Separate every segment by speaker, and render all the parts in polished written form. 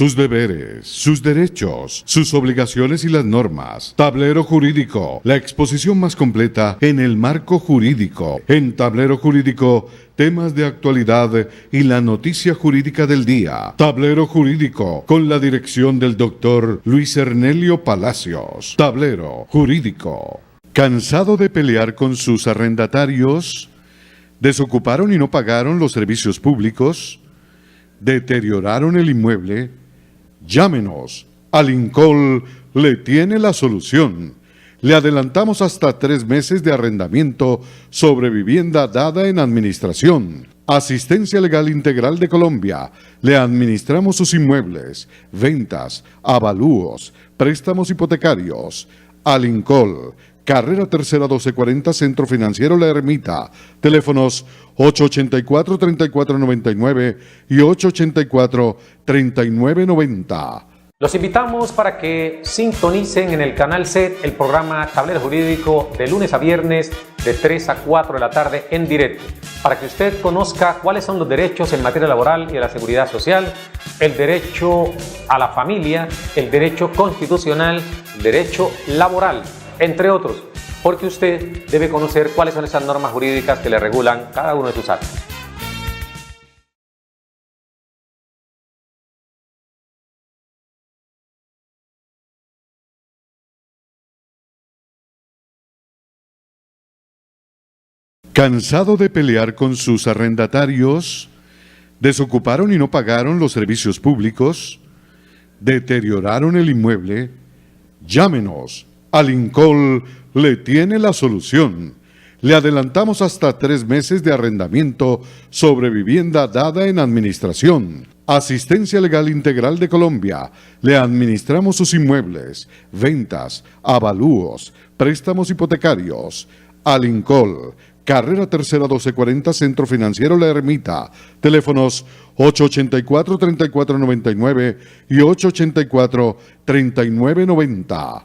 Speaker 1: sus deberes, sus derechos, sus obligaciones y las normas. Tablero Jurídico, la exposición más completa en el marco jurídico. En Tablero Jurídico, temas de actualidad y la noticia jurídica del día. Tablero Jurídico, con la dirección del doctor Luis Ernelio Palacios. Tablero Jurídico. ¿Cansado de pelear con sus arrendatarios? ¿Desocuparon y no pagaron los servicios públicos? ¿Deterioraron el inmueble? Llámenos. Alincol le tiene la solución. Le adelantamos hasta 3 meses de arrendamiento sobre vivienda dada en administración. Asistencia Legal Integral de Colombia. Le administramos sus inmuebles, ventas, avalúos, préstamos hipotecarios. Alincol. Carrera Tercera 1240, Centro Financiero La Ermita. Teléfonos 884-3499 y 884-3990.
Speaker 2: Los invitamos para que sintonicen en el canal SET el programa Tablero Jurídico de lunes a viernes de 3 a 4 de la tarde en directo, para que usted conozca cuáles son los derechos en materia laboral y de la seguridad social, el derecho a la familia, el derecho constitucional, el derecho laboral, entre otros, porque usted debe conocer cuáles son esas normas jurídicas que le regulan cada uno de sus actos.
Speaker 1: ¿Cansado de pelear con sus arrendatarios? ¿Desocuparon y no pagaron los servicios públicos? ¿Deterioraron el inmueble? Llámenos. Alincol le tiene la solución. Le adelantamos hasta 3 meses de arrendamiento sobre vivienda dada en administración. Asistencia Legal Integral de Colombia. Le administramos sus inmuebles, ventas, avalúos, préstamos hipotecarios. Alincol. Carrera Tercera 1240, Centro Financiero La Ermita. Teléfonos 884-3499 y 884-3990.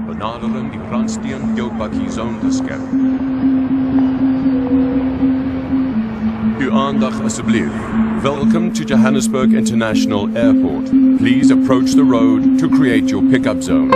Speaker 3: Benaderen die randsteun jou bakkie sonderskerp. Uw aandacht alsjeblieft. Welcome to Johannesburg International Airport. Please approach the road to create your pickup zone.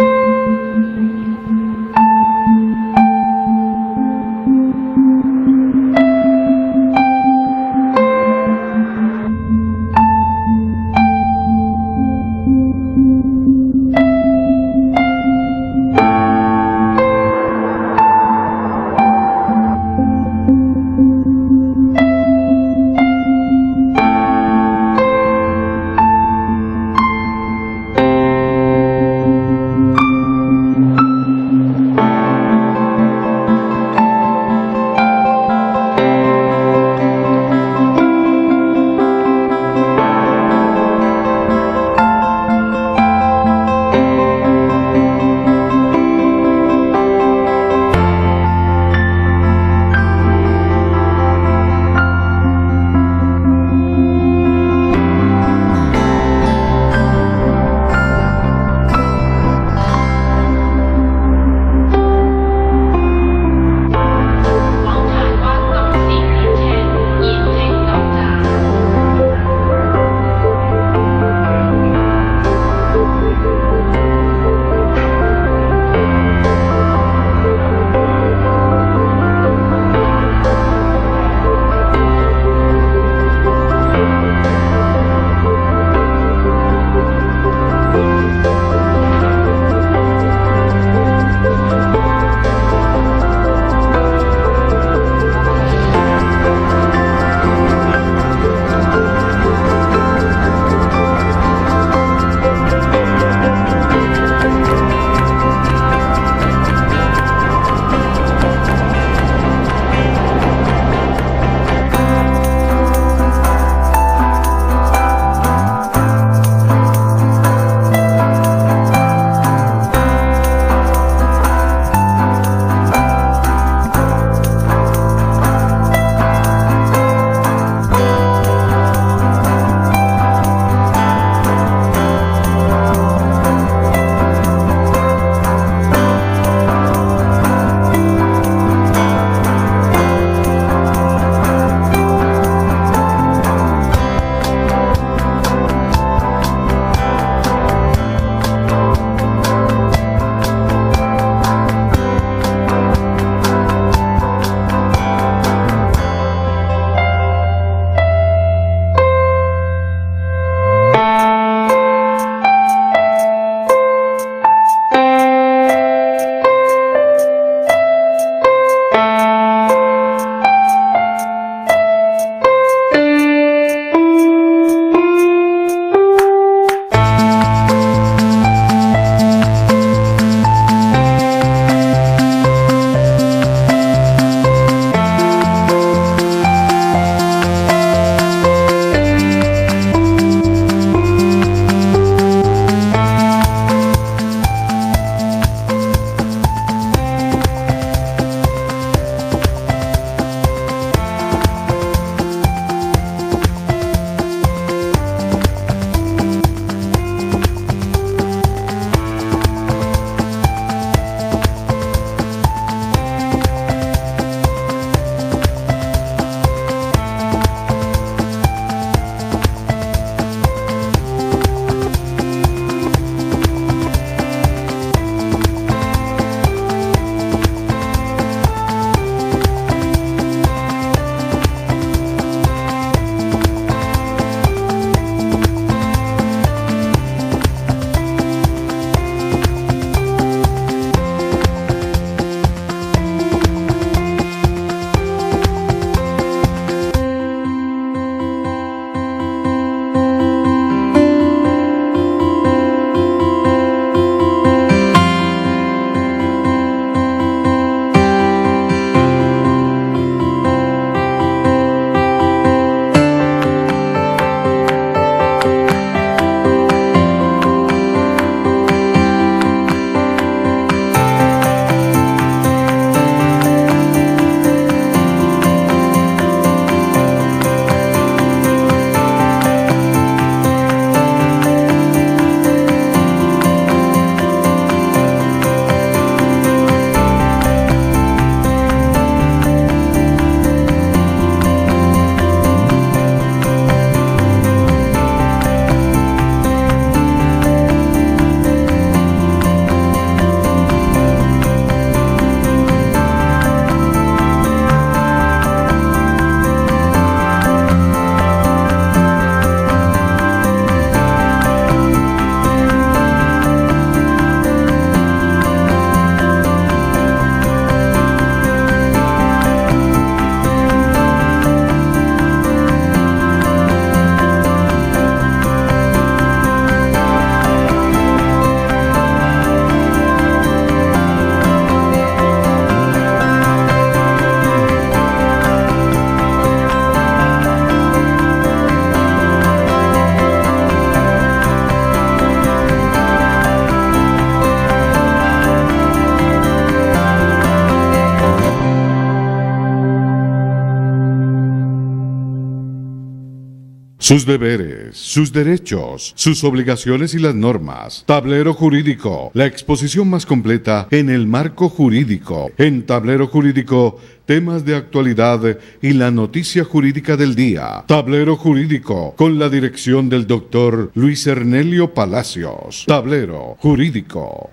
Speaker 1: sus deberes, sus derechos, sus obligaciones y las normas. Tablero Jurídico, la exposición más completa en el marco jurídico. En Tablero Jurídico, temas de actualidad y la noticia jurídica del día. Tablero Jurídico, con la dirección del doctor Luis Ernelio Palacios. Tablero Jurídico.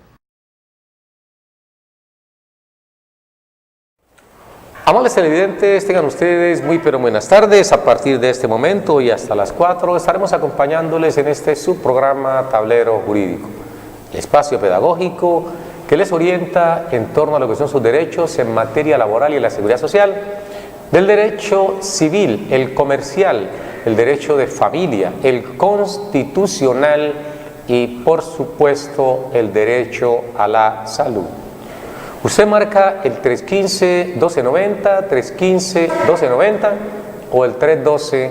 Speaker 2: Amables televidentes, tengan ustedes muy pero buenas tardes. A partir de este momento y hasta las 4 estaremos acompañándoles en este subprograma Tablero Jurídico, el espacio pedagógico que les orienta en torno a lo que son sus derechos en materia laboral y la seguridad social, del derecho civil, el comercial, el derecho de familia, el constitucional y por supuesto el derecho a la salud. Usted marca el 315-1290, 315-1290 o el 312-0003,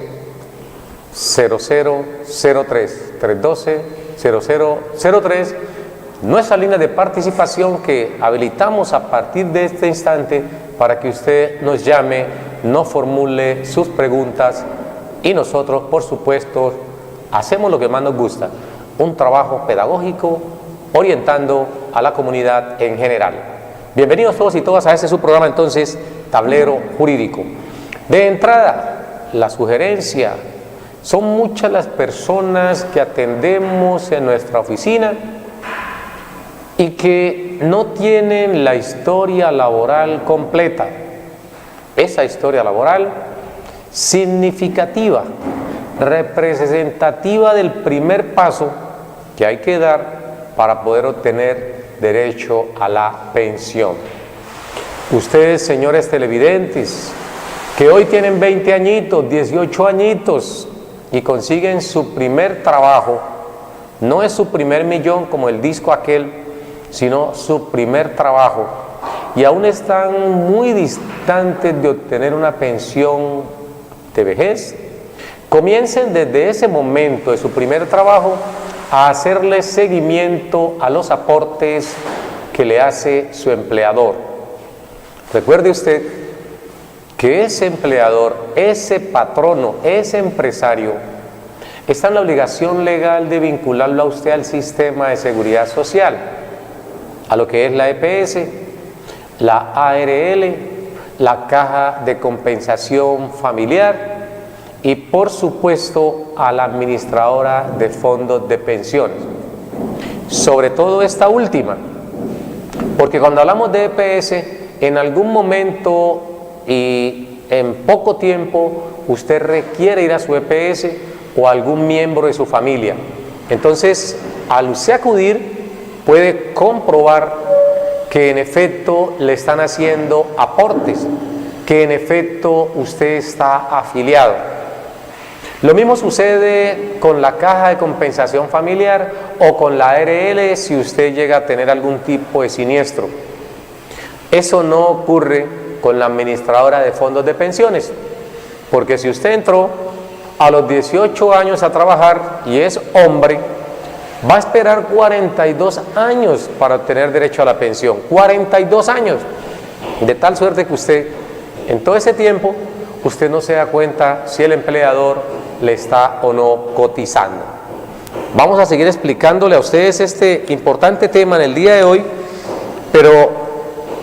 Speaker 2: 312-0003, nuestra línea de participación que habilitamos a partir de este instante para que usted nos llame, nos formule sus preguntas y nosotros, por supuesto, hacemos lo que más nos gusta, un trabajo pedagógico orientando a la comunidad en general. Bienvenidos todos y todas a este subprograma entonces, Tablero Jurídico. De entrada, la sugerencia, son muchas las personas que atendemos en nuestra oficina y que no tienen la historia laboral completa. Esa historia laboral significativa, representativa del primer paso que hay que dar para poder obtener derecho a la pensión. Ustedes, señores televidentes, que hoy tienen 20 añitos, 18 añitos y consiguen su primer trabajo, no es su primer millón como el disco aquel, sino su primer trabajo, y aún están muy distantes de obtener una pensión de vejez, comiencen desde ese momento de su primer trabajo a hacerle seguimiento a los aportes que le hace su empleador. Recuerde usted que ese empleador, ese patrono, ese empresario, está en la obligación legal de vincularlo a usted al sistema de seguridad social, a lo que es la EPS, la ARL, la Caja de Compensación Familiar, y por supuesto a la administradora de fondos de pensiones, sobre todo esta última, porque cuando hablamos de EPS, en algún momento y en poco tiempo usted requiere ir a su EPS o a algún miembro de su familia. Entonces, al usted acudir, puede comprobar que en efecto le están haciendo aportes, que en efecto usted está afiliado. Lo mismo sucede con la Caja de Compensación Familiar o con la ARL si usted llega a tener algún tipo de siniestro. Eso no ocurre con la administradora de fondos de pensiones, porque si usted entró a los 18 años a trabajar y es hombre, va a esperar 42 años para obtener derecho a la pensión. 42 años. De tal suerte que usted, en todo ese tiempo, usted no se da cuenta si el empleador le está o no cotizando. Vamos a seguir explicándole a ustedes este importante tema en el día de hoy, pero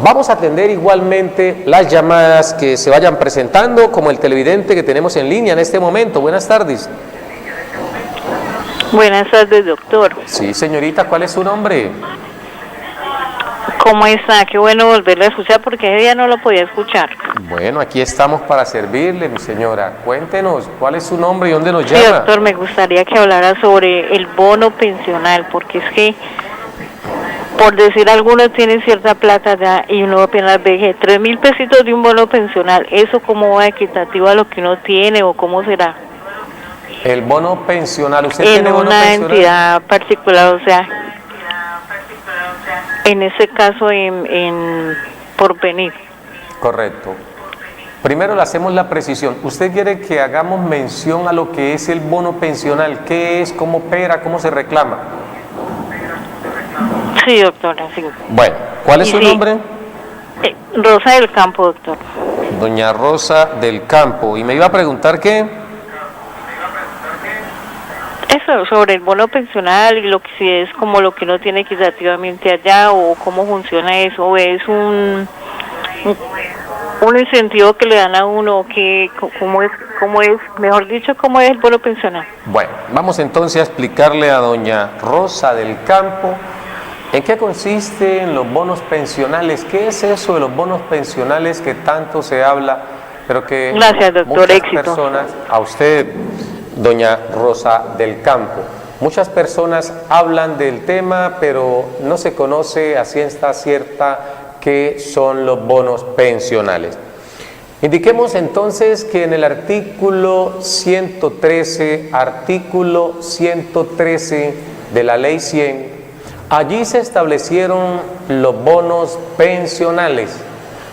Speaker 2: vamos a atender igualmente las llamadas que se vayan presentando, como el televidente que tenemos en línea en este momento. Buenas tardes.
Speaker 4: Buenas tardes, doctor.
Speaker 2: Sí, señorita, ¿cuál es su nombre?
Speaker 4: ¿Cómo está? Qué bueno volverlo a escuchar porque ese día no lo podía escuchar.
Speaker 2: Bueno, aquí estamos para servirle, mi señora. Cuéntenos, ¿cuál es su nombre y dónde nos
Speaker 4: Sí,
Speaker 2: llama?
Speaker 4: doctor, me gustaría que hablara sobre el bono pensional, porque es que, por decir, algunos tienen cierta plata ya y uno apenas ve 3.000 pesitos de un bono pensional. ¿Eso cómo va equitativo a lo que uno tiene o cómo será?
Speaker 2: El bono pensional, ¿usted
Speaker 4: En
Speaker 2: tiene bono
Speaker 4: una
Speaker 2: pensional?
Speaker 4: entidad particular, o sea, en ese caso en Porvenir.
Speaker 2: Correcto. Primero le hacemos la precisión. ¿Usted quiere que hagamos mención a lo que es el bono pensional? ¿Qué es? ¿Cómo opera? ¿Cómo se reclama?
Speaker 4: Sí, doctora, sí.
Speaker 2: Bueno, ¿cuál es
Speaker 4: Y
Speaker 2: su
Speaker 4: sí,
Speaker 2: nombre?
Speaker 4: Rosa del Campo, doctor.
Speaker 2: Doña Rosa del Campo. ¿Y me iba a preguntar qué?
Speaker 4: Eso, sobre el bono pensional y lo que si es como lo que uno tiene equitativamente allá o cómo funciona eso, o es un incentivo que le dan a uno, que cómo es, mejor dicho, cómo es el bono pensional.
Speaker 2: Bueno, vamos entonces a explicarle a doña Rosa del Campo en qué consisten los bonos pensionales, qué es eso de los bonos pensionales que tanto se habla, pero que
Speaker 4: gracias, doctor,
Speaker 2: muchas
Speaker 4: éxito.
Speaker 2: Personas, a usted, doña Rosa del Campo, muchas personas hablan del tema, pero no se conoce a ciencia cierta qué son los bonos pensionales. Indiquemos entonces que en el artículo 113 de la Ley 100, allí se establecieron los bonos pensionales.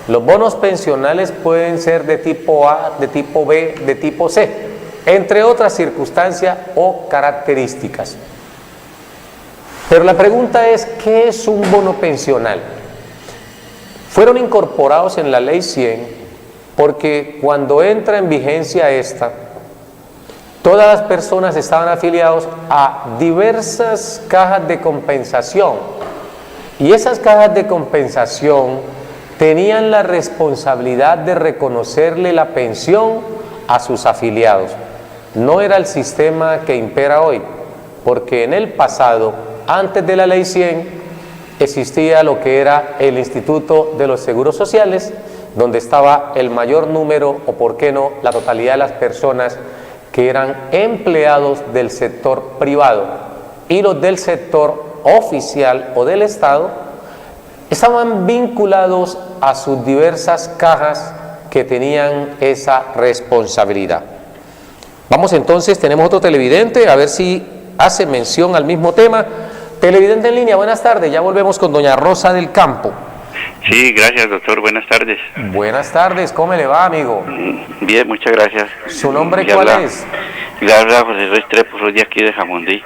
Speaker 2: Los bonos pensionales pueden ser de tipo A, de tipo B, de tipo C, entre otras circunstancias o características. Pero la pregunta es, ¿qué es un bono pensional? Fueron incorporados en la Ley 100 porque cuando entra en vigencia esta, todas las personas estaban afiliados a diversas cajas de compensación y esas cajas de compensación tenían la responsabilidad de reconocerle la pensión a sus afiliados. No era el sistema que impera hoy, porque en el pasado, antes de la Ley 100, existía lo que era el Instituto de los Seguros Sociales, donde estaba el mayor número, o por qué no, la totalidad de las personas que eran empleados del sector privado, y los del sector oficial o del Estado estaban vinculados a sus diversas cajas que tenían esa responsabilidad. Vamos entonces, tenemos otro televidente, a ver si hace mención al mismo tema. Televidente en línea, buenas tardes, ya volvemos con doña Rosa del Campo.
Speaker 5: Sí, gracias, doctor, buenas tardes.
Speaker 2: Buenas tardes, ¿cómo le va, amigo?
Speaker 5: Bien, muchas gracias.
Speaker 2: ¿Su nombre cuál es?
Speaker 5: Le habla José Restrepo, soy de aquí de Jamundí.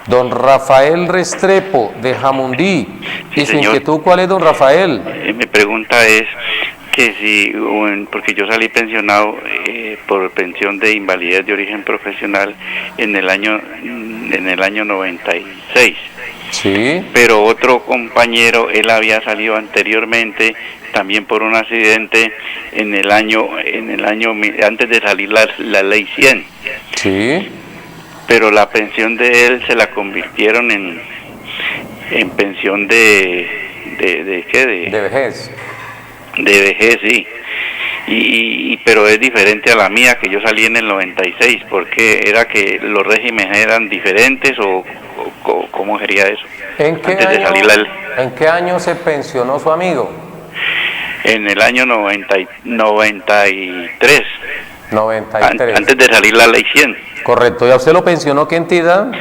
Speaker 2: Don Rafael Restrepo, de Jamundí.
Speaker 5: Sí,
Speaker 2: ¿Y su
Speaker 5: señor.
Speaker 2: inquietud cuál es, don Rafael?
Speaker 5: Mi pregunta es que si, porque yo salí pensionado por pensión de invalidez de origen profesional en el año 96.
Speaker 2: Sí.
Speaker 5: Pero otro compañero, él había salido anteriormente también por un accidente en el año antes de salir la Ley 100.
Speaker 2: Sí.
Speaker 5: Pero la pensión de él se la convirtieron en pensión de ¿qué?
Speaker 2: De vejez.
Speaker 5: De vejez, sí. Pero es diferente a la mía, que yo salí en el 96, porque era que los regímenes eran diferentes o ¿cómo sería eso?
Speaker 2: ¿En qué año se pensionó su amigo?
Speaker 5: En el año 93.
Speaker 2: 93.
Speaker 5: Antes de salir la Ley 100.
Speaker 2: Correcto. ¿Y a usted lo pensionó qué entidad?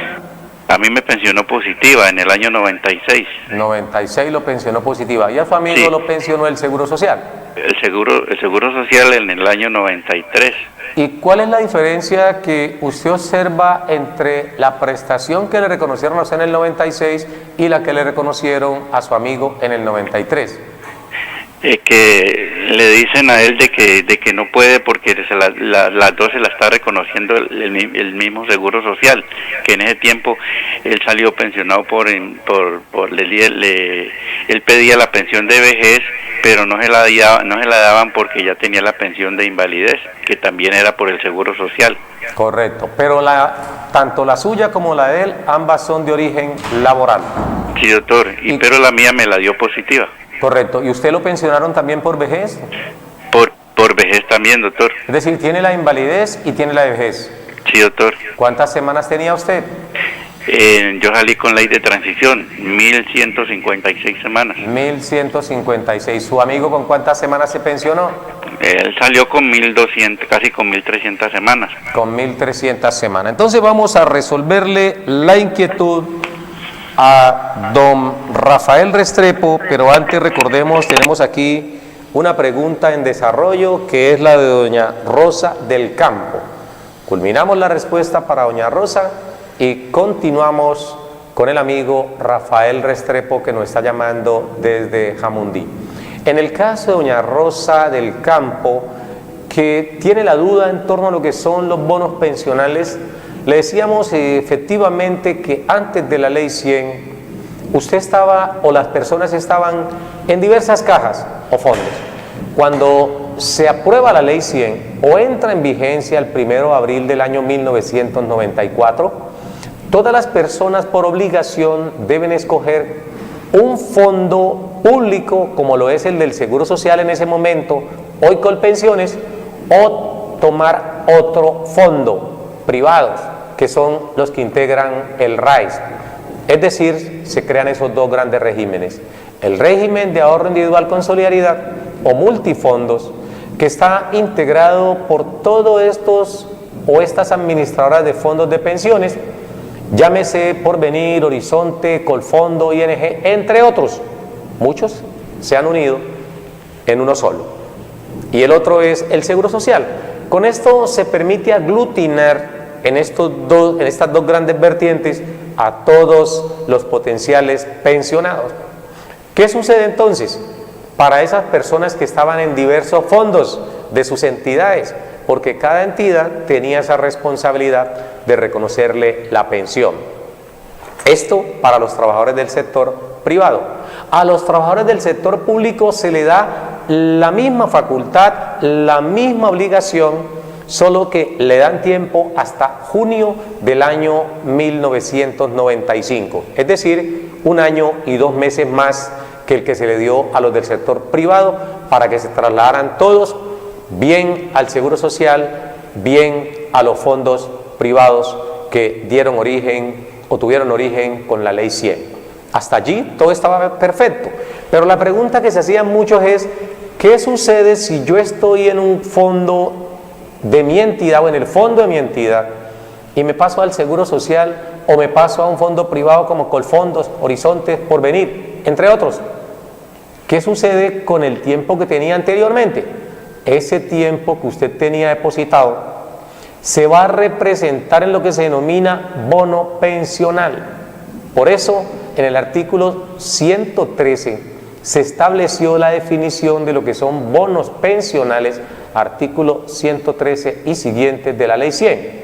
Speaker 5: A mí me pensionó Positiva en el año 96.
Speaker 2: 96 lo pensionó Positiva. ¿Y a su amigo
Speaker 5: Sí.
Speaker 2: lo pensionó el Seguro Social?
Speaker 5: El seguro Social en el año 93.
Speaker 2: ¿Y cuál es la diferencia que usted observa entre la prestación que le reconocieron a usted en el 96 y la que le reconocieron a su amigo en el 93?
Speaker 5: Que le dicen a él de que no puede porque las dos se la está reconociendo el mismo Seguro Social, que en ese tiempo él salió pensionado él pedía la pensión de vejez, pero no se la daban porque ya tenía la pensión de invalidez, que también era por el Seguro Social.
Speaker 2: Correcto, pero tanto la suya como la de él, ambas son de origen laboral.
Speaker 5: Sí, doctor, pero la mía me la dio Positiva.
Speaker 2: Correcto, ¿y usted lo pensionaron también por vejez?
Speaker 5: Por vejez también, doctor.
Speaker 2: Es decir, tiene la invalidez y tiene la vejez.
Speaker 5: Sí, doctor.
Speaker 2: ¿Cuántas semanas tenía usted?
Speaker 5: Yo salí con ley de transición, 1156 semanas.
Speaker 2: 1156. ¿Su amigo con cuántas semanas se pensionó?
Speaker 5: Él salió con 1200, casi con 1300 semanas.
Speaker 2: Con 1300 semanas. Entonces vamos a resolverle la inquietud a don Rafael Restrepo, pero antes recordemos, tenemos aquí una pregunta en desarrollo que es la de doña Rosa del Campo. Culminamos la respuesta para doña Rosa y continuamos con el amigo Rafael Restrepo, que nos está llamando desde Jamundí. En el caso de doña Rosa del Campo, que tiene la duda en torno a lo que son los bonos pensionales, Le decíamos efectivamente que antes de la ley 100, usted estaba o las personas estaban en diversas cajas o fondos. Cuando se aprueba la ley 100 o entra en vigencia el 1 de abril del año 1994, todas las personas por obligación deben escoger un fondo público, como lo es el del Seguro Social en ese momento, hoy Colpensiones, o tomar otro fondo privado, que son los que integran el RAIS. Es decir, se crean esos dos grandes regímenes: el régimen de ahorro individual con solidaridad o multifondos, que está integrado por todos estos o estas administradoras de fondos de pensiones, llámese Porvenir, Horizonte, Colfondo, ING, entre otros. Muchos se han unido en uno solo. Y el otro es el Seguro Social. Con esto se permite aglutinar en estas dos grandes vertientes a todos los potenciales pensionados. ¿Qué sucede entonces para esas personas que estaban en diversos fondos de sus entidades? Porque cada entidad tenía esa responsabilidad de reconocerle la pensión. Esto para los trabajadores del sector privado. A los trabajadores del sector público se le da la misma facultad, la misma obligación, solo que le dan tiempo hasta junio del año 1995, es decir, 1 año y 2 meses más que el que se le dio a los del sector privado, para que se trasladaran todos bien al Seguro Social, bien a los fondos privados que dieron origen o tuvieron origen con la ley 100. Hasta allí todo estaba perfecto, pero la pregunta que se hacían muchos es: ¿qué sucede si yo estoy en un fondo de mi entidad o en el fondo de mi entidad y me paso al Seguro Social o me paso a un fondo privado como Colfondos, Horizonte, Porvenir, entre otros? ¿Qué sucede con el tiempo que tenía anteriormente? Ese tiempo que usted tenía depositado se va a representar en lo que se denomina bono pensional. Por eso, en el artículo 113 se estableció la definición de lo que son bonos pensionales, artículo 113 y siguientes de la ley 100.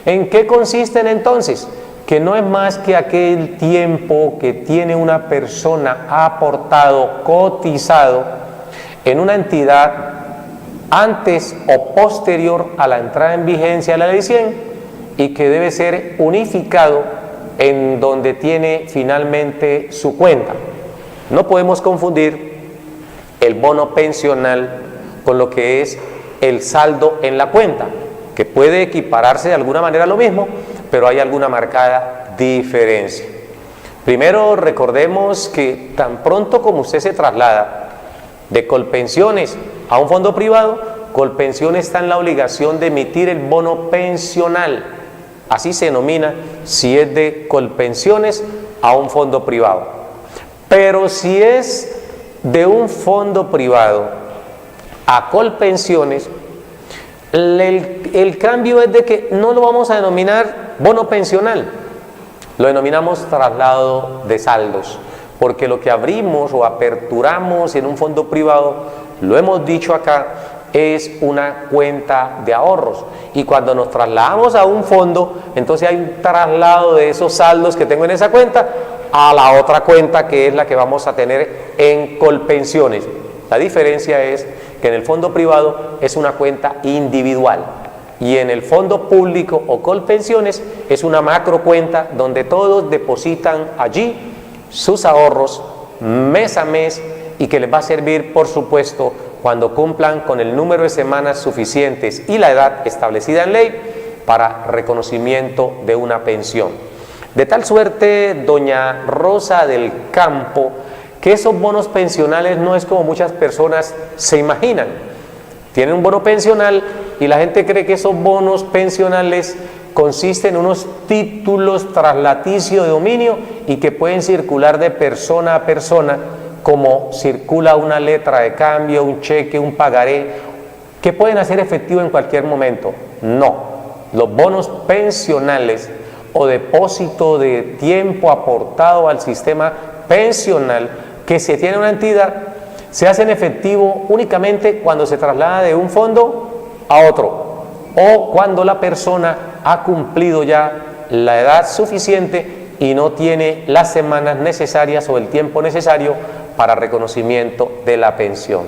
Speaker 2: ¿En qué consisten entonces? Que no es más que aquel tiempo que tiene una persona aportado, cotizado en una entidad antes o posterior a la entrada en vigencia de la ley 100 y que debe ser unificado en donde tiene finalmente su cuenta. No podemos confundir el bono pensional con lo que es el saldo en la cuenta, que puede equipararse de alguna manera a lo mismo, pero hay alguna marcada diferencia. Primero, recordemos que tan pronto como usted se traslada de Colpensiones a un fondo privado, Colpensiones está en la obligación de emitir el bono pensional. Así se denomina si es de Colpensiones a un fondo privado. Pero si es de un fondo privado a Colpensiones, el cambio es de que no lo vamos a denominar bono pensional, lo denominamos traslado de saldos, porque lo que abrimos o aperturamos en un fondo privado, lo hemos dicho acá, es una cuenta de ahorros, y cuando nos trasladamos a un fondo, entonces hay un traslado de esos saldos que tengo en esa cuenta a la otra cuenta, que es la que vamos a tener en Colpensiones. La diferencia es que en el fondo privado es una cuenta individual y en el fondo público o Colpensiones es una macro cuenta donde todos depositan allí sus ahorros mes a mes y que les va a servir, por supuesto, cuando cumplan con el número de semanas suficientes y la edad establecida en ley para reconocimiento de una pensión. De tal suerte, doña Rosa del Campo, que esos bonos pensionales no es como muchas personas se imaginan. Tienen un bono pensional y la gente cree que esos bonos pensionales consisten en unos títulos traslaticio de dominio y que pueden circular de persona a persona, como circula una letra de cambio, un cheque, un pagaré, que pueden hacer efectivo en cualquier momento. No, los bonos pensionales o depósito de tiempo aportado al sistema pensional que se tiene una entidad, se hacen efectivo únicamente cuando se traslada de un fondo a otro o cuando la persona ha cumplido ya la edad suficiente y no tiene las semanas necesarias o el tiempo necesario para reconocimiento de la pensión.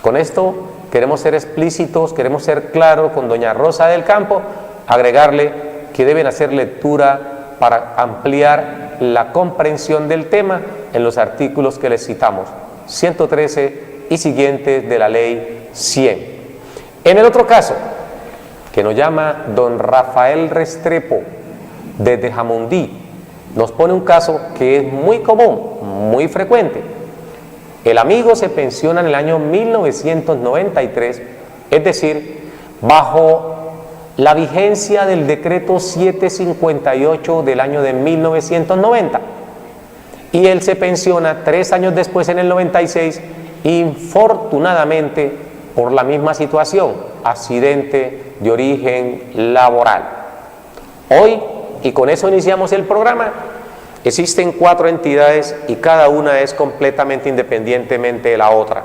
Speaker 2: Con esto queremos ser explícitos, queremos ser claros con doña Rosa del Campo, agregarle que deben hacer lectura para ampliar la comprensión del tema en los artículos que les citamos, 113 y siguientes de la ley 100. En el otro caso, que nos llama don Rafael Restrepo desde Jamundí, nos pone un caso que es muy común, muy frecuente. El amigo se pensiona en el año 1993, es decir, bajo la vigencia del decreto 758 del año de 1990. Y él se pensiona 3 años después, en el 96, infortunadamente por la misma situación, accidente de origen laboral. Hoy, y con eso iniciamos el programa, existen 4 entidades y cada una es completamente independientemente de la otra.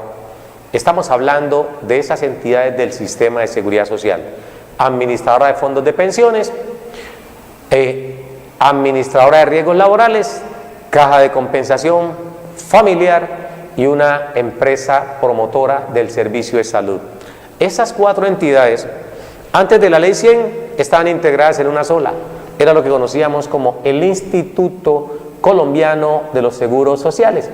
Speaker 2: Estamos hablando de esas entidades del sistema de seguridad social: administradora de fondos de pensiones, administradora de riesgos laborales, caja de compensación familiar y una empresa promotora del servicio de salud. Esas 4 entidades, antes de la ley 100, estaban integradas en una sola. Era lo que conocíamos como el Instituto Colombiano de los Seguros Sociales,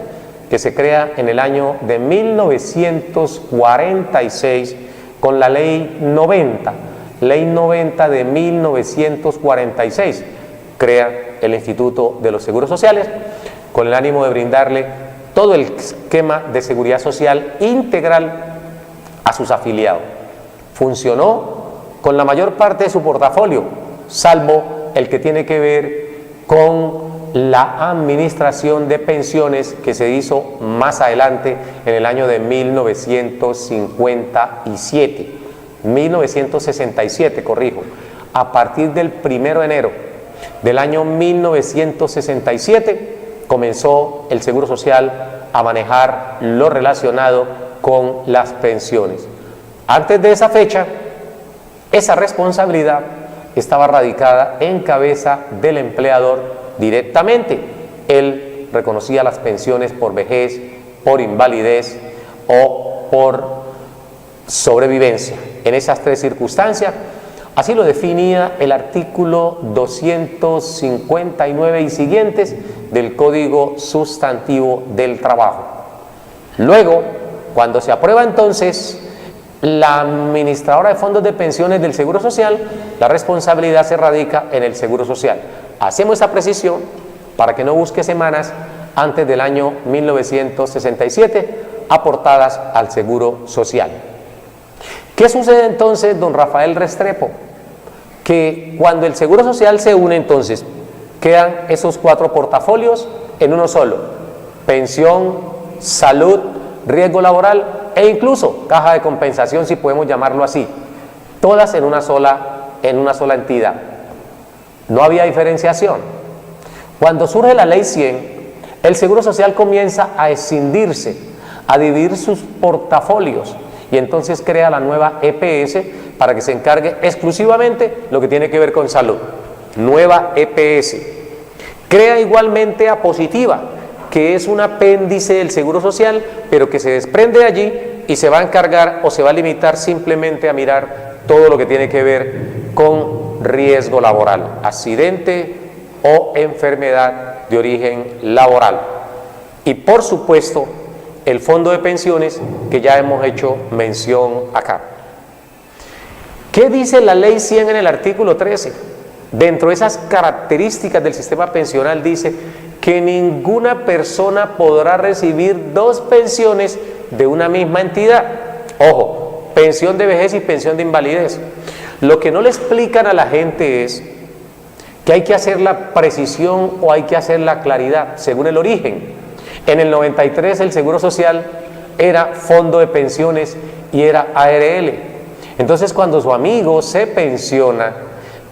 Speaker 2: que se crea en el año de 1946 con la Ley 90. Ley 90 de 1946 crea el Instituto de los Seguros Sociales con el ánimo de brindarle todo el esquema de seguridad social integral a sus afiliados. Funcionó con la mayor parte de su portafolio, salvo el que tiene que ver con la administración de pensiones, que se hizo más adelante en el año de 1967, corrijo. A partir del 1 de enero del año 1967 comenzó el Seguro Social a manejar lo relacionado con las pensiones. Antes de esa fecha, esa responsabilidad estaba radicada en cabeza del empleador directamente. Él reconocía las pensiones por vejez, por invalidez o por sobrevivencia. En esas 3 circunstancias, así lo definía el artículo 259 y siguientes del Código Sustantivo del Trabajo. Luego, cuando se aprueba entonces la administradora de fondos de pensiones del Seguro Social, la responsabilidad se radica en el Seguro Social. Hacemos esa precisión para que no busque semanas antes del año 1967 aportadas al Seguro Social. ¿Qué sucede entonces, don Rafael Restrepo? Que cuando el Seguro Social se une, entonces quedan esos 4 portafolios en uno solo: pensión, salud, riesgo laboral e incluso caja de compensación, si podemos llamarlo así, todas en una sola entidad. No había diferenciación. Cuando surge la ley 100, el Seguro Social comienza a escindirse, a dividir sus portafolios, y entonces crea la nueva EPS para que se encargue exclusivamente lo que tiene que ver con salud. Nueva EPS. Crea igualmente a Positiva, que es un apéndice del Seguro Social, pero que se desprende de allí y se va a encargar o se va a limitar simplemente a mirar todo lo que tiene que ver con riesgo laboral, accidente o enfermedad de origen laboral. Y por supuesto, el fondo de pensiones, que ya hemos hecho mención acá. ¿Qué dice la ley 100 en el artículo 13? Dentro de esas características del sistema pensional dice que ninguna persona podrá recibir 2 pensiones de una misma entidad. Ojo, pensión de vejez y pensión de invalidez. Lo que no le explican a la gente es que hay que hacer la precisión o hay que hacer la claridad según el origen. En el 93 el Seguro Social era fondo de pensiones y era ARL. Entonces, cuando su amigo se pensiona,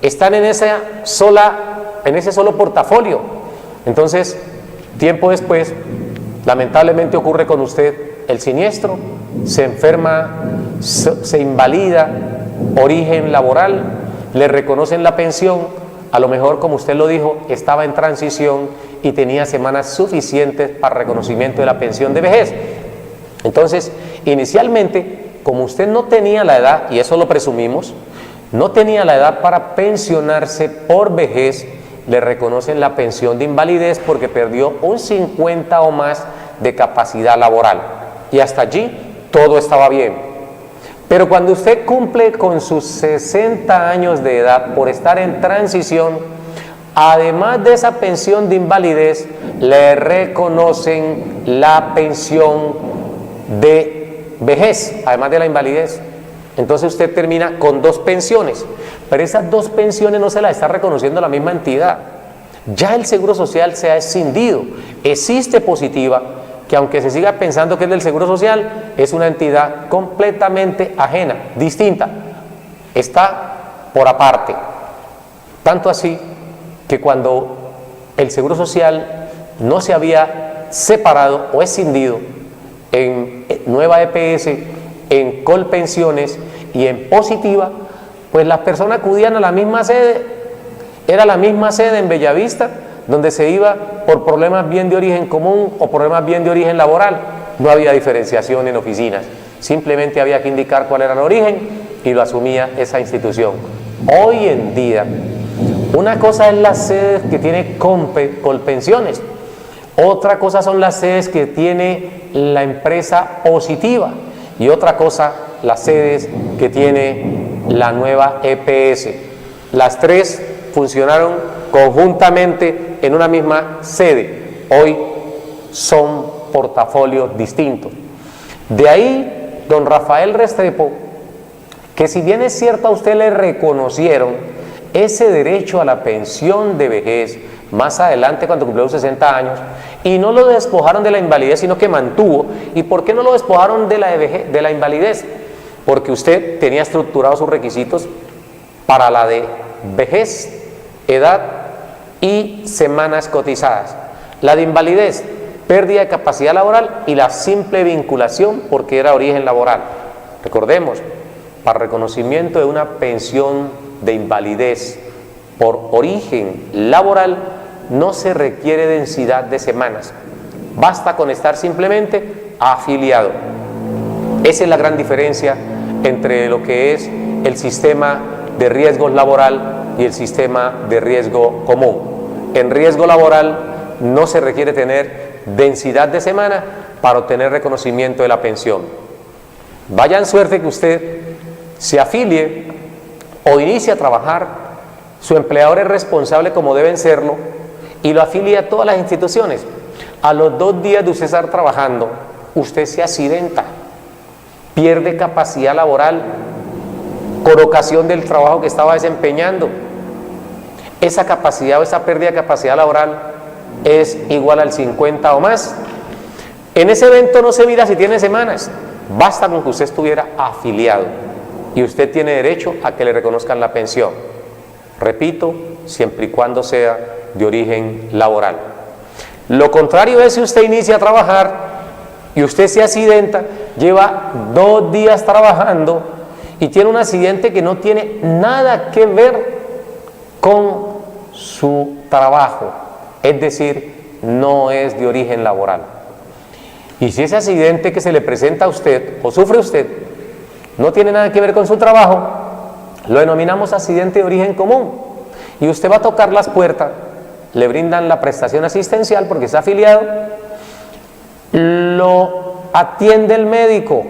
Speaker 2: están en ese solo portafolio. Entonces, tiempo después, lamentablemente ocurre con usted el siniestro, se enferma, se invalida, origen laboral, le reconocen la pensión, a lo mejor, como usted lo dijo, estaba en transición y tenía semanas suficientes para reconocimiento de la pensión de vejez. Entonces, inicialmente, como usted no tenía la edad, y eso lo presumimos, no tenía la edad para pensionarse por vejez, le reconocen la pensión de invalidez porque perdió un 50 o más de capacidad laboral. Y hasta allí todo estaba bien. Pero cuando usted cumple con sus 60 años de edad por estar en transición, además de esa pensión de invalidez, le reconocen la pensión de vejez, además de la invalidez. Entonces usted termina con 2 pensiones, pero esas 2 pensiones no se las está reconociendo la misma entidad. Ya el Seguro Social se ha escindido. Existe Positiva, que aunque se siga pensando que es del Seguro Social, es una entidad completamente ajena, distinta, está por aparte. Tanto así que cuando el Seguro Social no se había separado o escindido en Nueva EPS, en Colpensiones y en Positiva, pues las personas acudían a la misma sede. Era la misma sede en Bellavista, donde se iba por problemas bien de origen común o problemas bien de origen laboral. No había diferenciación en oficinas, simplemente había que indicar cuál era el origen y lo asumía esa institución. Hoy en día, una cosa es las sedes que tiene Colpensiones, otra cosa son las sedes que tiene la empresa Positiva, y otra cosa, las sedes que tiene la Nueva EPS. Las 3 funcionaron conjuntamente en una misma sede. Hoy son portafolios distintos. De ahí, don Rafael Restrepo, que si bien es cierto a usted le reconocieron ese derecho a la pensión de vejez más adelante cuando cumplió 60 años, y no lo despojaron de la invalidez, sino que mantuvo. ¿Y por qué no lo despojaron de la invalidez? Porque usted tenía estructurados sus requisitos para la de vejez, edad y semanas cotizadas. La de invalidez, pérdida de capacidad laboral, y la simple vinculación porque era origen laboral. Recordemos, para reconocimiento de una pensión de invalidez por origen laboral no se requiere densidad de semanas, basta con estar simplemente afiliado. Esa es la gran diferencia entre lo que es el sistema de riesgo laboral y el sistema de riesgo común. En riesgo laboral no se requiere tener densidad de semana para obtener reconocimiento de la pensión. Vaya en suerte que usted se afilie o inicie a trabajar, su empleador es responsable como deben serlo y lo afilia a todas las instituciones. A los 2 días de usted estar trabajando, usted se accidenta, pierde capacidad laboral con ocasión del trabajo que estaba desempeñando. Esa capacidad o esa pérdida de capacidad laboral es igual al 50 o más. En ese evento no se mira si tiene semanas, basta con que usted estuviera afiliado y usted tiene derecho a que le reconozcan la pensión. Repito, siempre y cuando sea de origen laboral. Lo contrario es si usted inicia a trabajar y usted se accidenta, lleva 2 días trabajando y tiene un accidente que no tiene nada que ver con su trabajo, es decir, no es de origen laboral. Y si ese accidente que se le presenta a usted o sufre usted no tiene nada que ver con su trabajo, lo denominamos accidente de origen común y usted va a tocar las puertas, le brindan la prestación asistencial porque está afiliado, lo atiende el médico,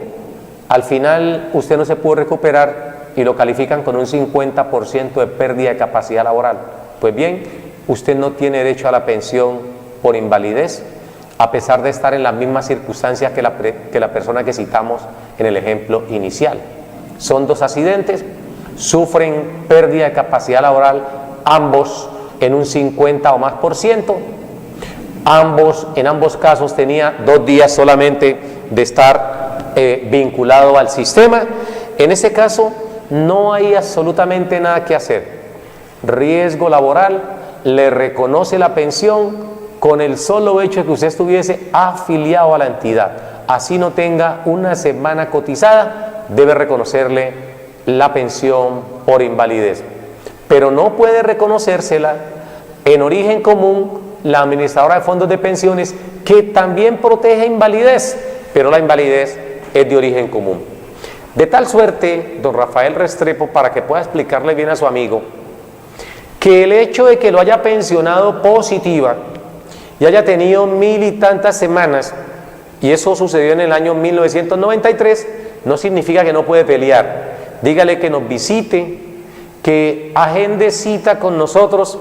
Speaker 2: al final usted no se pudo recuperar y lo califican con un 50% de pérdida de capacidad laboral. Pues bien, usted no tiene derecho a la pensión por invalidez, a pesar de estar en las mismas circunstancias que la persona que citamos en el ejemplo inicial. Son 2 accidentes, sufren pérdida de capacidad laboral, ambos en un 50 o más por ciento. En ambos casos tenía 2 días solamente de estar vinculado al sistema. En ese caso no hay absolutamente nada que hacer. Riesgo laboral, le reconoce la pensión con el solo hecho de que usted estuviese afiliado a la entidad. Así no tenga una semana cotizada, debe reconocerle la pensión por invalidez. pero no puede reconocérsela en origen común la administradora de fondos de pensiones, que también protege invalidez, pero la invalidez es de origen común. De tal suerte, don Rafael Restrepo, para que pueda explicarle bien a su amigo, que el hecho de que lo haya pensionado positiva y haya tenido 1000 y tantas semanas, y eso sucedió en el año 1993, no significa que no puede pelear. Dígale que nos visite, que agende cita con nosotros,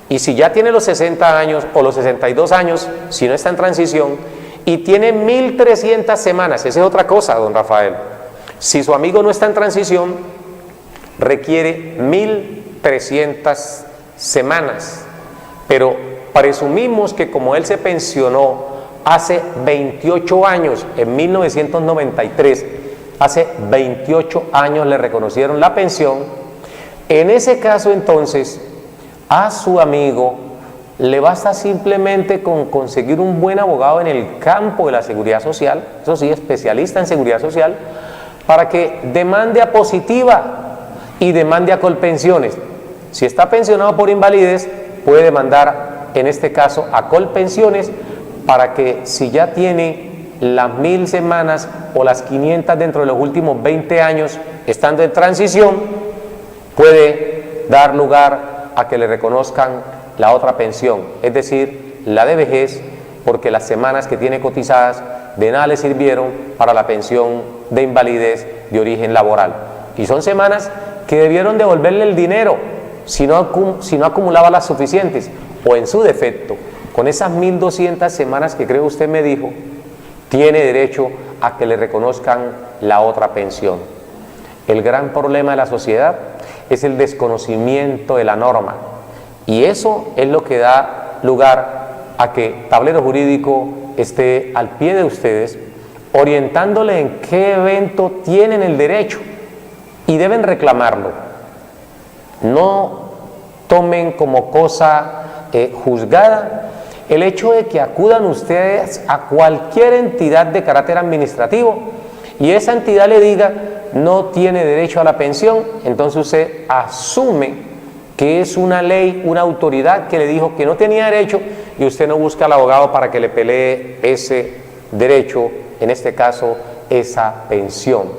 Speaker 2: y si ya tiene los 60 años o los 62 años, si no está en transición, y tiene 1300 semanas, esa es otra cosa, don Rafael. Si su amigo no está en transición, requiere 1300 semanas, pero presumimos que como él se pensionó hace 28 años, en 1993, hace 28 años le reconocieron la pensión. En ese caso, entonces, a su amigo le basta simplemente con conseguir un buen abogado en el campo de la seguridad social, eso sí, especialista en seguridad social, para que demande a positiva y demande a Colpensiones. Si está pensionado por invalidez, puede demandar en este caso a Colpensiones, para que si ya tiene las 1000 semanas o las 500 dentro de los últimos 20 años estando en transición, puede dar lugar a que le reconozcan la otra pensión, es decir, la de vejez, porque las semanas que tiene cotizadas de nada le sirvieron para la pensión de invalidez de origen laboral. Y son semanas que debieron devolverle el dinero si no acumulaba las suficientes, o en su defecto, con esas 1200 semanas que creo usted me dijo, tiene derecho a que le reconozcan la otra pensión. El gran problema de la sociedad es el desconocimiento de la norma, y eso es lo que da lugar a que Tablero Jurídico esté al pie de ustedes, orientándole en qué evento tienen el derecho y deben reclamarlo. No tomen como cosa juzgada el hecho de que acudan ustedes a cualquier entidad de carácter administrativo y esa entidad le diga no tiene derecho a la pensión, entonces usted asume que es una ley, una autoridad que le dijo que no tenía derecho, y usted no busca al abogado para que le pelee ese derecho, en este caso esa pensión.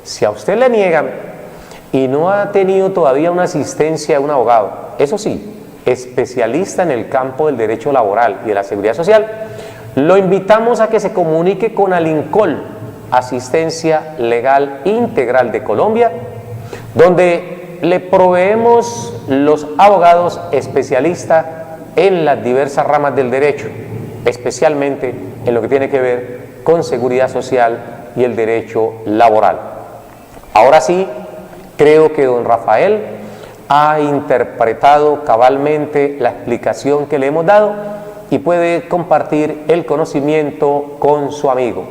Speaker 2: Si a usted le niegan y no ha tenido todavía una asistencia de un abogado, eso sí, especialista en el campo del derecho laboral y de la seguridad social, lo invitamos a que se comunique con Alincol, Asistencia Legal Integral de Colombia, donde le proveemos los abogados especialistas en las diversas ramas del derecho, especialmente en lo que tiene que ver con seguridad social y el derecho laboral. Ahora sí, creo que don Rafael ha interpretado cabalmente la explicación que le hemos dado y puede compartir el conocimiento con su amigo.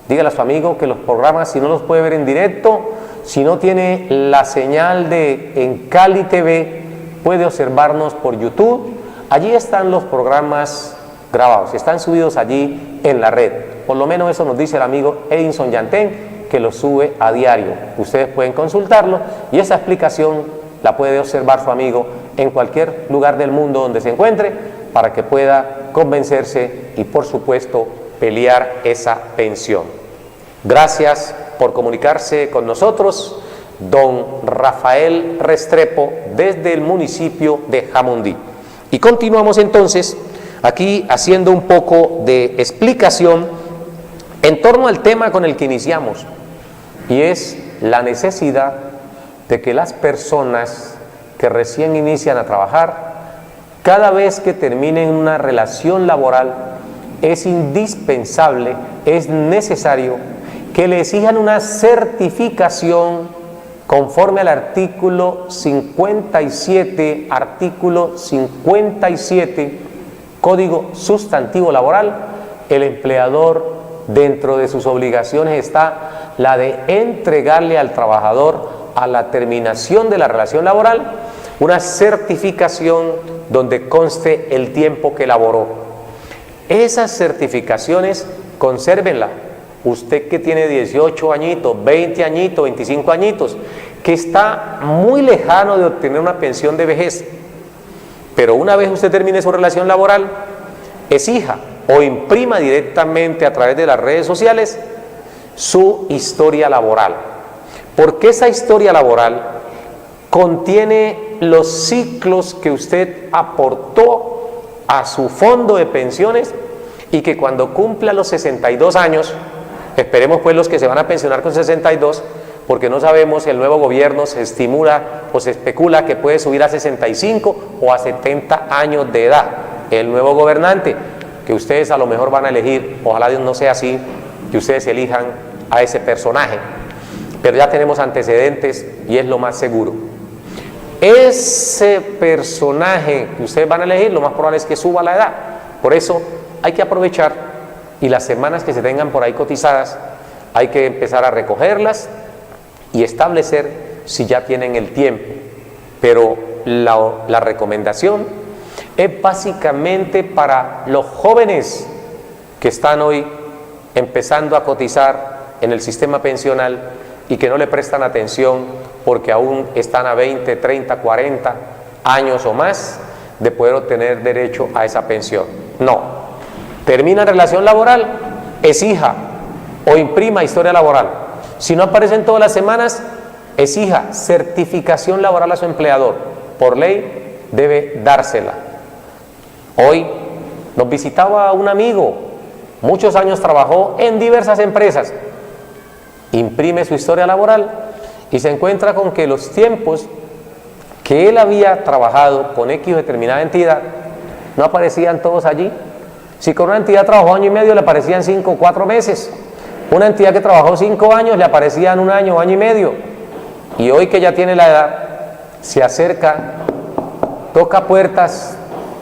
Speaker 2: Dígale a su amigo que los programas, si no los puede ver en directo, si no tiene la señal de en Cali TV, puede observarnos por YouTube. Allí están los programas grabados, están subidos allí en la red. Por lo menos eso nos dice el amigo Edinson Yantén, que los sube a diario. Ustedes pueden consultarlo y esa explicación la puede observar su amigo en cualquier lugar del mundo donde se encuentre, para que pueda convencerse y, por supuesto, pelear esa pensión. Gracias por comunicarse con nosotros, don Rafael Restrepo, desde el municipio de Jamundí. Y continuamos entonces aquí haciendo un poco de explicación en torno al tema con el que iniciamos, y es la necesidad de que las personas que recién inician a trabajar, cada vez que terminen una relación laboral, es indispensable, es necesario que le exijan una certificación conforme al artículo 57, Código Sustantivo Laboral. El empleador, dentro de sus obligaciones está la de entregarle al trabajador a la terminación de la relación laboral una certificación donde conste el tiempo que laboró. Esas certificaciones, consérvenla. Usted que tiene 18 añitos, 20 añitos, 25 añitos, que está muy lejano de obtener una pensión de vejez, pero una vez usted termine su relación laboral, exija o imprima directamente a través de las redes sociales su historia laboral, porque esa historia laboral contiene los ciclos que usted aportó a su fondo de pensiones y que cuando cumpla los 62 años, esperemos pues los que se van a pensionar con 62, porque no sabemos, el nuevo gobierno se estimula o se especula que puede subir a 65 o a 70 años de edad. El nuevo gobernante, que ustedes a lo mejor van a elegir, ojalá Dios no sea así, que ustedes elijan a ese personaje, pero ya tenemos antecedentes y es lo más seguro. Ese personaje que ustedes van a elegir, lo más probable es que suba la edad. Por eso hay que aprovechar y las semanas que se tengan por ahí cotizadas, hay que empezar a recogerlas y establecer si ya tienen el tiempo. Pero la recomendación es básicamente para los jóvenes que están hoy empezando a cotizar en el sistema pensional y que no le prestan atención porque aún están a 20, 30, 40 años o más de poder obtener derecho a esa pensión. No, termina relación laboral, exija o imprima historia laboral. Si no aparecen todas las semanas, exija certificación laboral a su empleador. Por ley debe dársela. Hoy nos visitaba un amigo, muchos años trabajó en diversas empresas, imprime su historia laboral y se encuentra con que los tiempos que él había trabajado con X determinada entidad no aparecían todos allí. Si con una entidad trabajó año y medio, le aparecían 5 o 4 meses. Una entidad que trabajó 5 años, le aparecían 1 año, año y medio. Y hoy que ya tiene la edad, se acerca, toca puertas,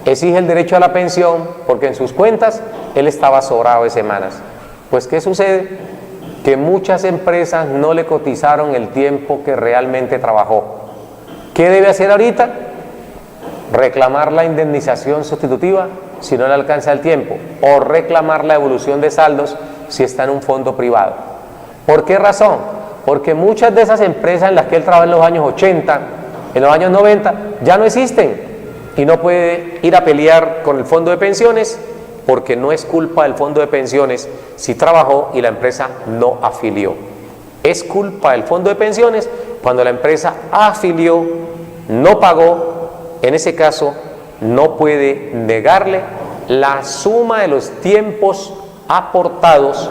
Speaker 2: exige el derecho a la pensión, porque en sus cuentas él estaba sobrado de semanas. Pues ¿qué sucede? Que muchas empresas no le cotizaron el tiempo que realmente trabajó. ¿Qué debe hacer ahorita? Reclamar la indemnización sustitutiva si no le alcanza el tiempo, o reclamar la evolución de saldos si está en un fondo privado. ¿Por qué razón? Porque muchas de esas empresas en las que él trabajó en los años 80, en los años 90, ya no existen y no puede ir a pelear con el fondo de pensiones porque no es culpa del fondo de pensiones si trabajó y la empresa no afilió. Es culpa del fondo de pensiones cuando la empresa afilió, no pagó. En ese caso no puede negarle la suma de los tiempos aportados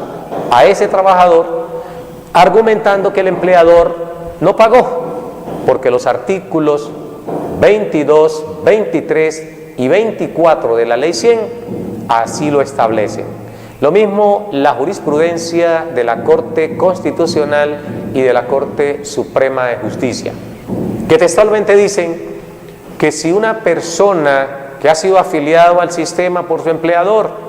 Speaker 2: a ese trabajador, argumentando que el empleador no pagó, porque los artículos 22, 23 y 24 de la Ley 100 así lo establecen. Lo mismo la jurisprudencia de la Corte Constitucional y de la Corte Suprema de Justicia, que textualmente dicen que si una persona que ha sido afiliado al sistema por su empleador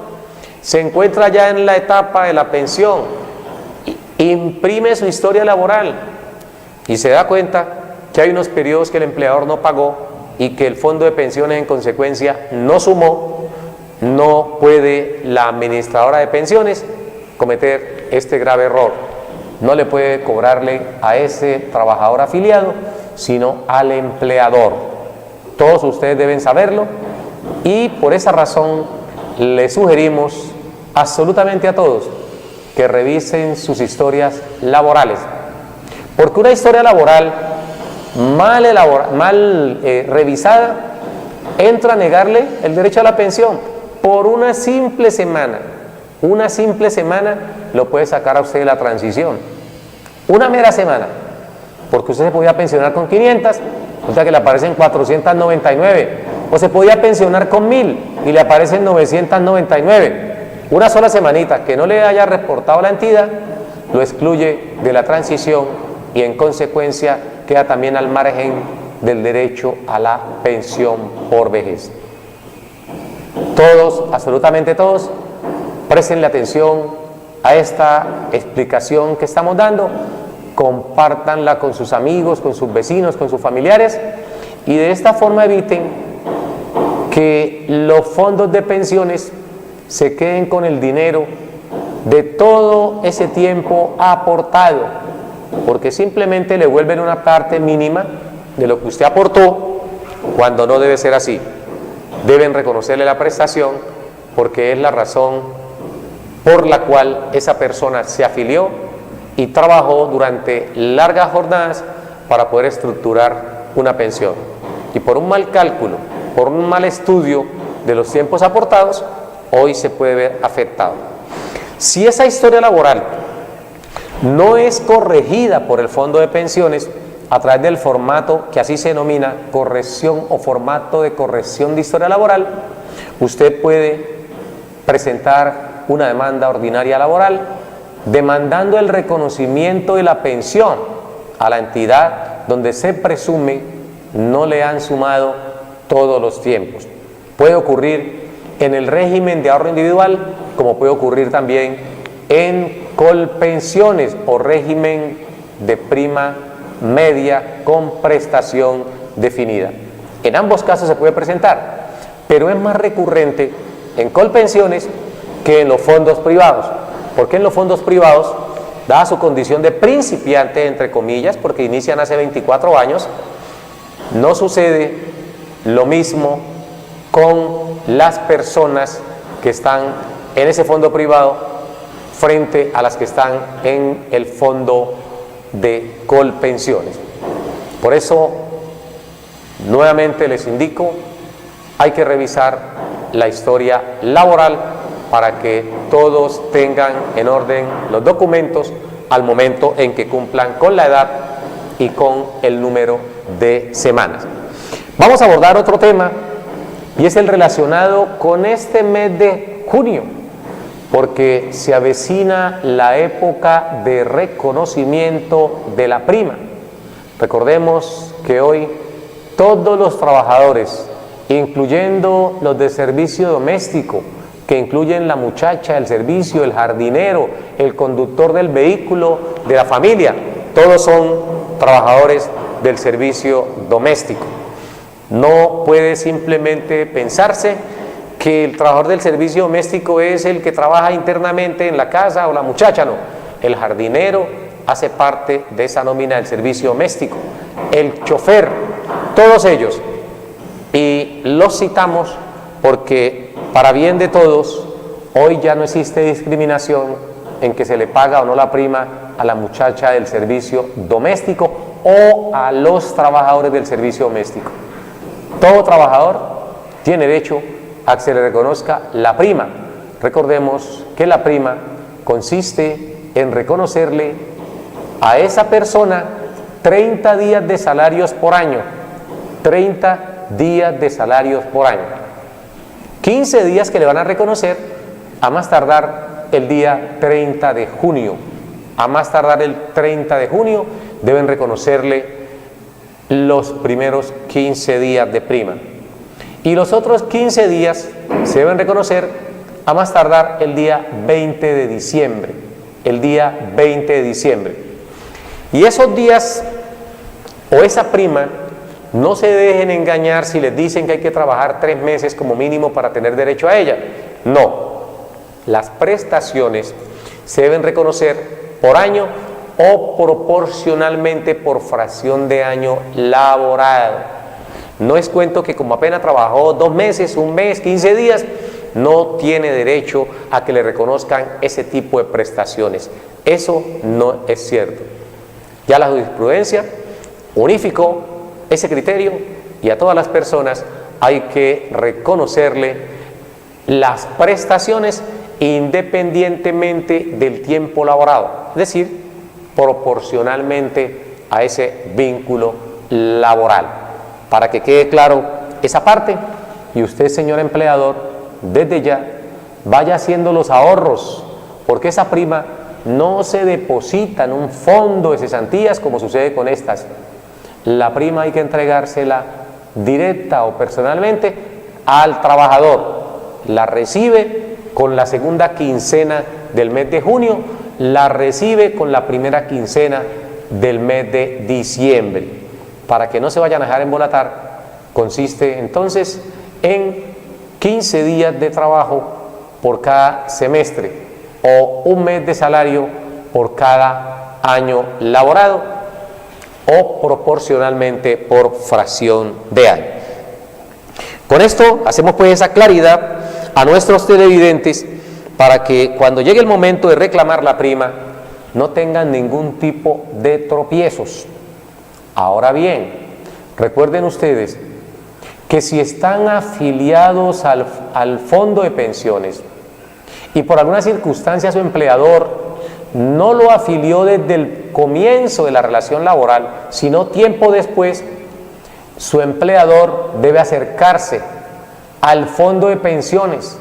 Speaker 2: se encuentra ya en la etapa de la pensión, imprime su historia laboral y se da cuenta que hay unos periodos que el empleador no pagó y que el fondo de pensiones en consecuencia no sumó, no puede la administradora de pensiones cometer este grave error. No le puede cobrarle a ese trabajador afiliado, sino al empleador. Todos ustedes deben saberlo y por esa razón les sugerimos absolutamente a todos que revisen sus historias laborales, porque una historia laboral mal revisada entra a negarle el derecho a la pensión por una simple semana. Una simple semana lo puede sacar a usted de la transición, una mera semana, porque usted se podía pensionar con 500, o sea que le aparecen 499, o se podía pensionar con 1000 y le aparecen 999. Una sola semanita que no le haya reportado la entidad lo excluye de la transición y en consecuencia queda también al margen del derecho a la pensión por vejez. Todos, absolutamente todos, préstenle atención a esta explicación que estamos dando, compártanla con sus amigos, con sus vecinos, con sus familiares y de esta forma eviten que los fondos de pensiones se queden con el dinero de todo ese tiempo aportado porque simplemente le vuelven una parte mínima de lo que usted aportó, cuando no debe ser así. Deben reconocerle la prestación porque es la razón por la cual esa persona se afilió y trabajó durante largas jornadas para poder estructurar una pensión. Y por un mal cálculo, por un mal estudio de los tiempos aportados, hoy se puede ver afectado. Si esa historia laboral no es corregida por el Fondo de Pensiones a través del formato que así se denomina corrección o formato de corrección de historia laboral, usted puede presentar una demanda ordinaria laboral demandando el reconocimiento de la pensión a la entidad donde se presume no le han sumado todos los tiempos. Puede ocurrir en el régimen de ahorro individual, como puede ocurrir también en colpensiones o régimen de prima media con prestación definida. En ambos casos se puede presentar, pero es más recurrente en colpensiones que en los fondos privados. Porque en los fondos privados, dada su condición de principiante, entre comillas, porque inician hace 24 años, no sucede lo mismo con las personas que están en ese fondo privado frente a las que están en el fondo de colpensiones. Por eso, nuevamente les indico, hay que revisar la historia laboral para que todos tengan en orden los documentos al momento en que cumplan con la edad y con el número de semanas. Vamos a abordar otro tema y es el relacionado con este mes de junio, porque se avecina la época de reconocimiento de la prima. Recordemos que hoy todos los trabajadores, incluyendo los de servicio doméstico, que incluyen la muchacha del servicio, el jardinero, el conductor del vehículo de la familia, todos son trabajadores del servicio doméstico. No puede simplemente pensarse que el trabajador del servicio doméstico es el que trabaja internamente en la casa o la muchacha, no. El jardinero hace parte de esa nómina del servicio doméstico, el chofer, todos ellos. Y los citamos porque para bien de todos, hoy ya no existe discriminación en que se le paga o no la prima a la muchacha del servicio doméstico o a los trabajadores del servicio doméstico. Todo trabajador tiene derecho a que se le reconozca la prima. Recordemos que la prima consiste en reconocerle a esa persona 30 días de salarios por año, 30 días de salarios por año. 15 días que le van a reconocer a más tardar el día 30 de junio. A más tardar el 30 de junio deben reconocerle los primeros 15 días de prima. Y los otros 15 días se deben reconocer a más tardar el día 20 de diciembre. El día 20 de diciembre. Y esos días o esa prima, no se dejen engañar si les dicen que hay que trabajar 3 meses como mínimo para tener derecho a ella. No. Las prestaciones se deben reconocer por año o proporcionalmente por fracción de año laborado. No es cuento que como apenas trabajó 2 meses, 1 mes, 15 días, no tiene derecho a que le reconozcan ese tipo de prestaciones. Eso no es cierto. Ya la jurisprudencia unificó ese criterio y a todas las personas hay que reconocerle las prestaciones independientemente del tiempo laborado, es decir, proporcionalmente a ese vínculo laboral. Para que quede claro esa parte y usted, señor empleador, desde ya vaya haciendo los ahorros, porque esa prima no se deposita en un fondo de cesantías como sucede con estas. La prima hay que entregársela directa o personalmente al trabajador. La recibe con la segunda quincena del mes de junio, la recibe con la primera quincena del mes de diciembre. Para que no se vayan a dejar embolatar, consiste entonces en 15 días de trabajo por cada semestre o 1 mes de salario por cada año laborado o proporcionalmente por fracción de año. Con esto hacemos pues esa claridad a nuestros televidentes para que cuando llegue el momento de reclamar la prima no tengan ningún tipo de tropiezos. Ahora bien, recuerden ustedes que si están afiliados al fondo de pensiones y por alguna circunstancia su empleador no lo afilió desde el comienzo de la relación laboral, sino tiempo después, su empleador debe acercarse al fondo de pensiones,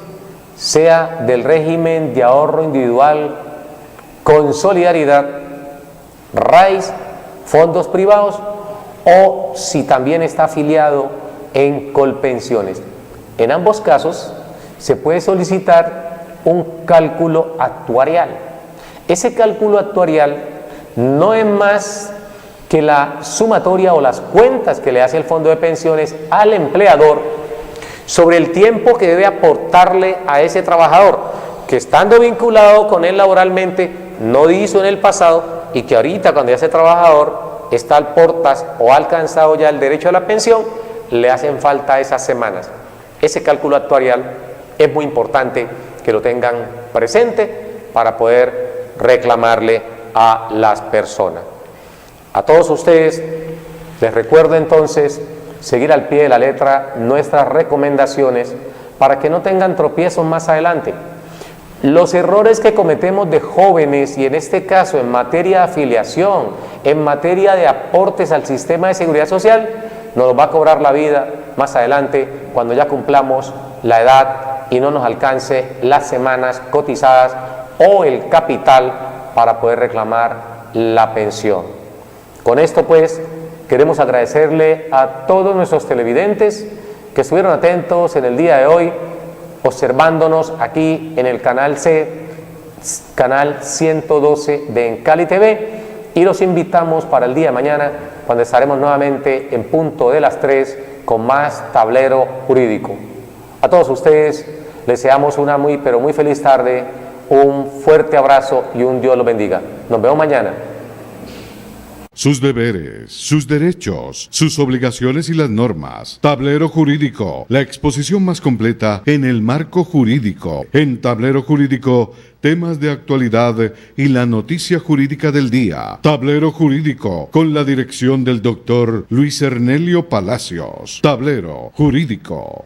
Speaker 2: sea del régimen de ahorro individual, con solidaridad, RAIS, fondos privados, o si también está afiliado en Colpensiones. En ambos casos se puede solicitar un cálculo actuarial. Ese cálculo actuarial no es más que la sumatoria o las cuentas que le hace el fondo de pensiones al empleador sobre el tiempo que debe aportarle a ese trabajador que, estando vinculado con él laboralmente, no hizo en el pasado y que ahorita, cuando ya ese trabajador está al portas o ha alcanzado ya el derecho a la pensión, le hacen falta esas semanas. Ese cálculo actuarial es muy importante que lo tengan presente para poder reclamarle a las personas. A todos ustedes les recuerdo entonces seguir al pie de la letra nuestras recomendaciones para que no tengan tropiezos más adelante. Los errores que cometemos de jóvenes, y en este caso en materia de afiliación, en materia de aportes al sistema de seguridad social, nos va a cobrar la vida más adelante cuando ya cumplamos la edad y no nos alcance las semanas cotizadas o el capital para poder reclamar la pensión. Con esto pues queremos agradecerle a todos nuestros televidentes que estuvieron atentos en el día de hoy, observándonos aquí en el canal C, canal 112 de Encali TV, y los invitamos para el día de mañana, cuando estaremos nuevamente en punto de las 3 con más Tablero Jurídico. A todos ustedes les deseamos una muy pero muy feliz tarde, un fuerte abrazo y un Dios los bendiga. Nos vemos mañana.
Speaker 1: Sus deberes, sus derechos, sus obligaciones y las normas. Tablero Jurídico, la exposición más completa en el marco jurídico. En Tablero Jurídico, temas de actualidad y la noticia jurídica del día. Tablero Jurídico, con la dirección del doctor Luis Ernelio Palacios. Tablero Jurídico.